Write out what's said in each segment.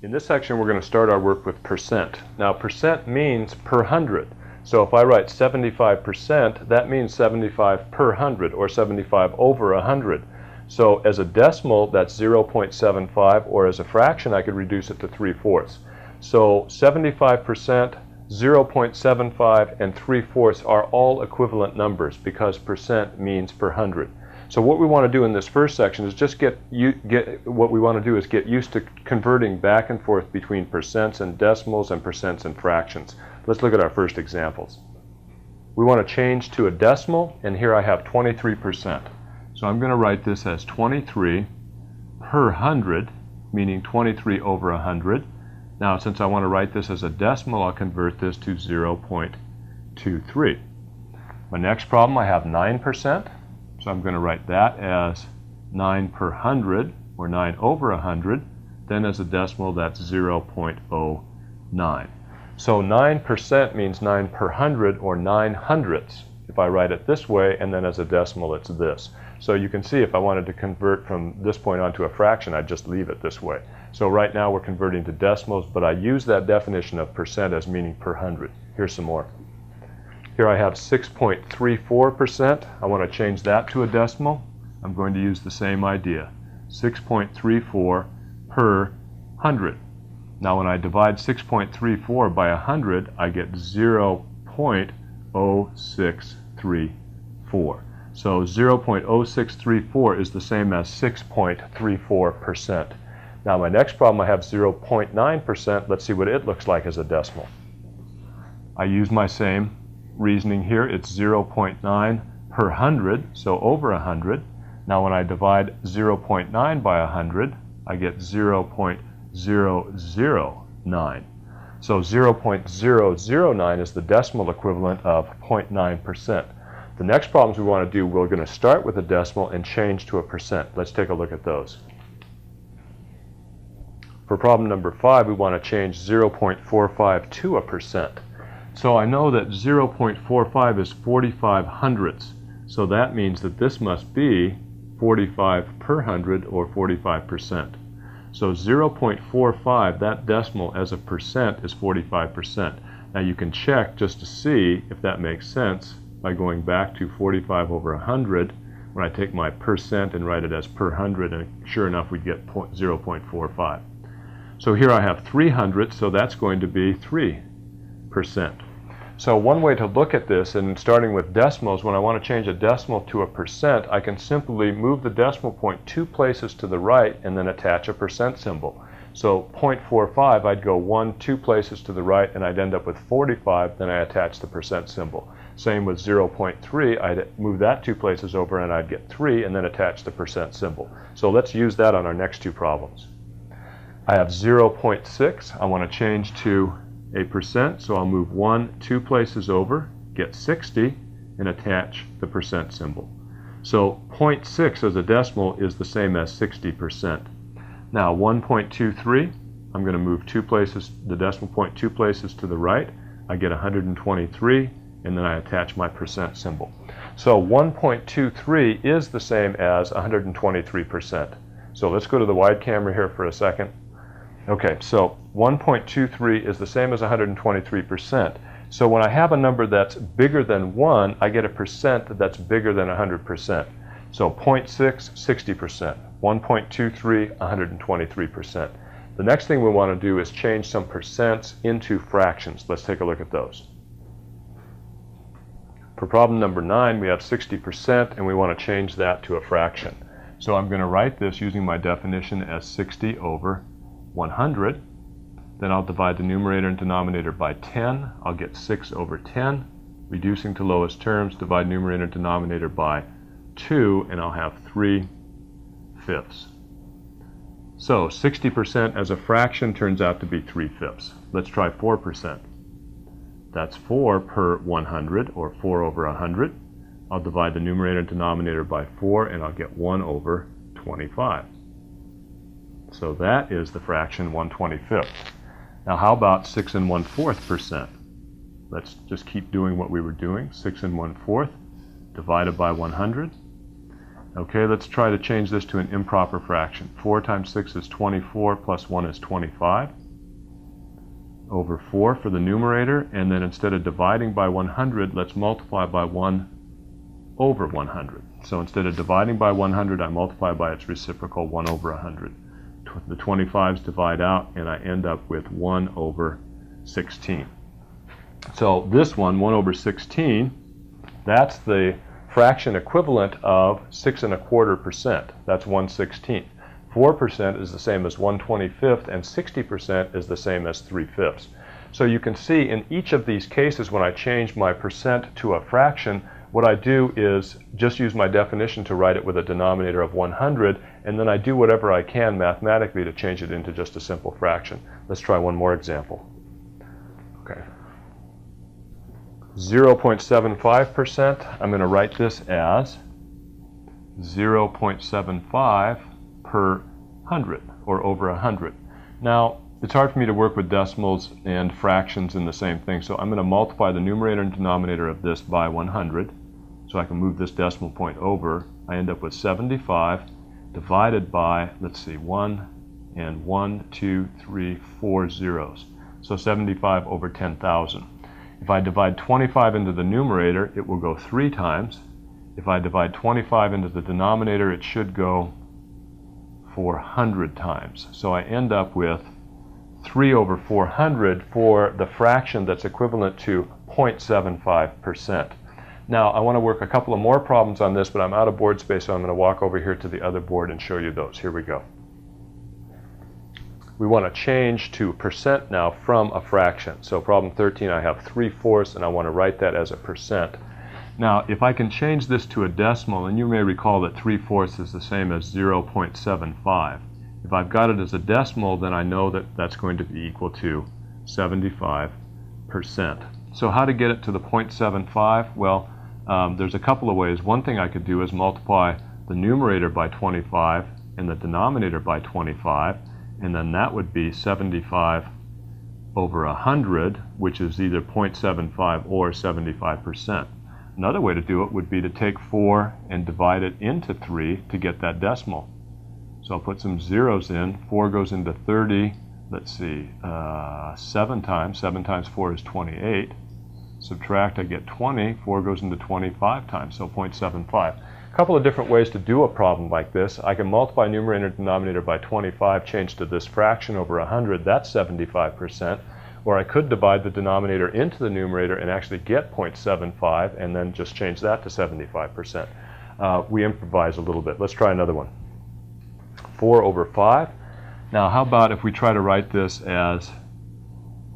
In this section, we're going to start our work with percent. Now, percent means per hundred. So if I write 75%, that means 75 per 100, or 75 over 100. So as a decimal, that's 0.75, or as a fraction, I could reduce it to 3/4. So 75%, 0.75, and 3/4 are all equivalent numbers because percent means per 100. So what we want to do in this first section is just get used to converting back and forth between percents and decimals and percents and fractions. Let's look at our first examples. We want to change to a decimal, and here I have 23%. So I'm going to write this as 23 per 100, meaning 23 over 100. Now, since I want to write this as a decimal, I'll convert this to 0.23. My next problem, I have 9%. So I'm going to write that as 9 per 100, or 9 over 100. Then as a decimal, that's 0.09. So 9% means 9 per 100, or 9 hundredths, if I write it this way, and then as a decimal, it's this. So you can see if I wanted to convert from this point on to a fraction, I'd just leave it this way. So right now we're converting to decimals, but I use that definition of percent as meaning per 100. Here's some more. Here I have 6.34%. I want to change that to a decimal. I'm going to use the same idea. 6.34 per 100. Now when I divide 6.34 by 100, I get 0.0634. So 0.0634 is the same as 6.34%. Now my next problem, I have 0.9%. Let's see what it looks like as a decimal. I use my same reasoning here. It's 0.9 per 100, so over 100. Now when I divide 0.9 by 100, I get 0.009. So 0.009 is the decimal equivalent of 0.9%. The next problems we want to do, we're going to start with a decimal and change to a percent. Let's take a look at those. For problem number 5, we want to change 0.45 to a percent. So I know that 0.45 is 45 hundredths. So that means that this must be 45 per 100, or 45%. So 0.45, that decimal as a percent, is 45%. Now you can check just to see if that makes sense by going back to 45 over 100 when I take my percent and write it as per 100, and sure enough we get 0.45. So here I have 3 hundredths, so that's going to be 3%. So one way to look at this, and starting with decimals, when I want to change a decimal to a percent, I can simply move the decimal point 2 places to the right and then attach a percent symbol. So 0.45, I'd go 2 places to the right and I'd end up with 45, then I attach the percent symbol. Same with 0.3, I'd move that 2 places over and I'd get 3 and then attach the percent symbol. So let's use that on our next 2 problems. I have 0.6, I want to change to a percent, so I'll move 2 places over, get 60, and attach the percent symbol. So 0.6 as a decimal is the same as 60%. Now 1.23, I'm going to move 2 places, the decimal point 2 places to the right, I get 123, and then I attach my percent symbol. So 1.23 is the same as 123%. So let's go to the wide camera here for a second. Okay, so 1.23 is the same as 123%. So when I have a number that's bigger than 1, I get a percent that's bigger than 100%. So 0.6, 60%. 1.23, 123%. The next thing we want to do is change some percents into fractions. Let's take a look at those. For problem number 9, we have 60%, and we want to change that to a fraction. So I'm going to write this using my definition as 60 over 100. Then I'll divide the numerator and denominator by 10. I'll get 6 over 10. Reducing to lowest terms, divide numerator and denominator by 2, and I'll have 3/5. So 60% as a fraction turns out to be 3/5. Let's try 4%. That's 4 per 100, or 4 over 100. I'll divide the numerator and denominator by 4, and I'll get 1 over 25. So that is the fraction 1/25. Now how about 6 1/4%? Let's just keep doing what we were doing. 6 1/4 divided by 100. Okay, let's try to change this to an improper fraction. 4 times 6 is 24, plus 1 is 25, over 4 for the numerator, and then instead of dividing by 100, let's multiply by 1 over 100. So instead of dividing by 100, I multiply by its reciprocal, 1 over 100. The 25s divide out, and I end up with 1 over 16. So this one, 1 over 16, that's the fraction equivalent of 6 1/4%. That's 1/16. 4% is the same as 1/25, and 60% is the same as 3/5. So you can see in each of these cases, when I change my percent to a fraction, what I do is just use my definition to write it with a denominator of 100, and then I do whatever I can mathematically to change it into just a simple fraction. Let's try one more example. Okay. 0.75%, I'm going to write this as 0.75 per 100, or over 100. Now, it's hard for me to work with decimals and fractions in the same thing, so I'm going to multiply the numerator and denominator of this by 100, so I can move this decimal point over. I end up with 75 divided by, let's see, 1 and 1, 2, 3, 4 zeros. So 75 over 10,000. If I divide 25 into the numerator, it will go 3 times. If I divide 25 into the denominator, it should go 400 times. So I end up with 3 over 400 for the fraction that's equivalent to 0.75%. Now, I want to work a couple of more problems on this, but I'm out of board space, so I'm going to walk over here to the other board and show you those. Here we go. We want to change to percent now from a fraction. So problem 13, I have 3/4, and I want to write that as a percent. Now, if I can change this to a decimal, and you may recall that 3/4 is the same as 0.75. If I've got it as a decimal, then I know that that's going to be equal to 75%. So how to get it to the 0.75? Well, there's a couple of ways. One thing I could do is multiply the numerator by 25 and the denominator by 25, and then that would be 75 over 100, which is either 0.75 or 75%. Another way to do it would be to take 4 and divide it into 3 to get that decimal. So I'll put some zeros in. 4 goes into 30. Let's see, 7 times. 7 times 4 is 28. Subtract, I get 20. 4 goes into 25 times, so 0.75. A couple of different ways to do a problem like this. I can multiply numerator and denominator by 25, change to this fraction over 100. That's 75%. Or I could divide the denominator into the numerator and actually get 0.75 and then just change that to 75%. We improvise a little bit. Let's try another one. 4 over 5. Now, how about if we try to write this as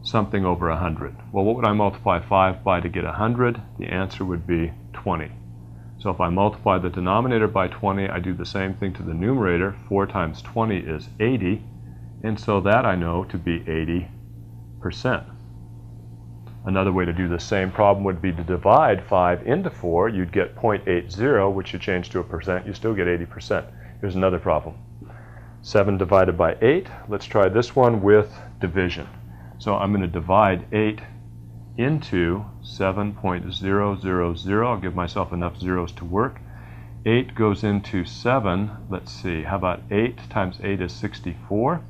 something over 100? Well, what would I multiply 5 by to get 100? The answer would be 20. So if I multiply the denominator by 20, I do the same thing to the numerator. 4 times 20 is 80, and so that I know to be 80%. Another way to do the same problem would be to divide 5 into 4. You'd get 0.80, which you change to a percent. You still get 80%. Here's another problem. 7 divided by 8. Let's try this one with division. So I'm going to divide 8 into 7.000. I'll give myself enough zeros to work. 8 goes into 7. Let's see, how about 8 times 8 is 64.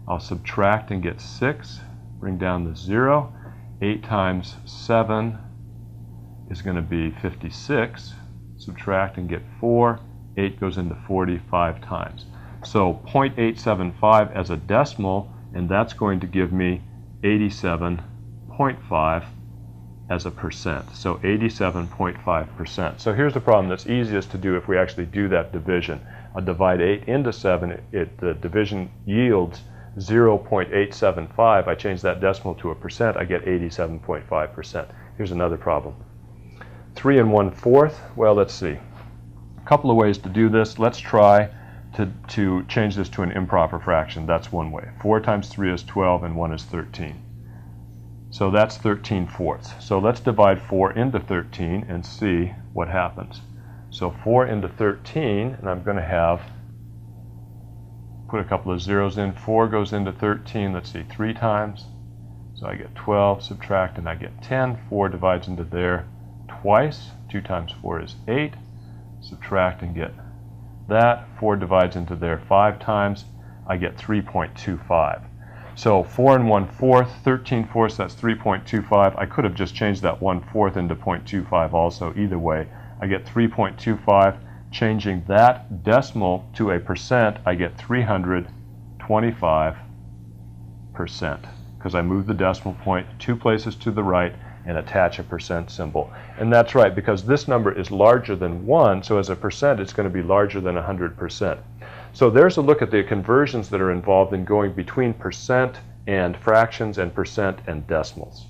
I'll subtract and get 6. Bring down the 0. 8 times 7 is going to be 56. Subtract and get 4. 8 goes into 45 times. So 0.875 as a decimal, and that's going to give me 87.5 as a percent. So 87.5%. So here's the problem that's easiest to do if we actually do that division. I'll divide 8 into 7. The division yields 0.875. I change that decimal to a percent. I get 87.5%. Here's another problem. 3 1/4. Well, let's see. A couple of ways to do this. Let's try to change this to an improper fraction. That's one way. 4 times 3 is 12 and 1 is 13. So that's 13/4. So let's divide 4 into 13 and see what happens. So 4 into 13, and I'm going to put a couple of zeros in. 4 goes into 13, let's see, 3 times. So I get 12, subtract, and I get 10. 4 divides into there twice. 2 times 4 is 8. Subtract and get that, 4 divides into there 5 times, I get 3.25. So 4 1/4, 13/4, that's 3.25. I could have just changed that 1/4 into 0.25 also. Either way, I get 3.25. Changing that decimal to a percent, I get 325%, because I moved the decimal point 2 places to the right and attach a percent symbol. And that's right, because this number is larger than 1, so as a percent it's going to be larger than 100%. So there's a look at the conversions that are involved in going between percent and fractions and percent and decimals.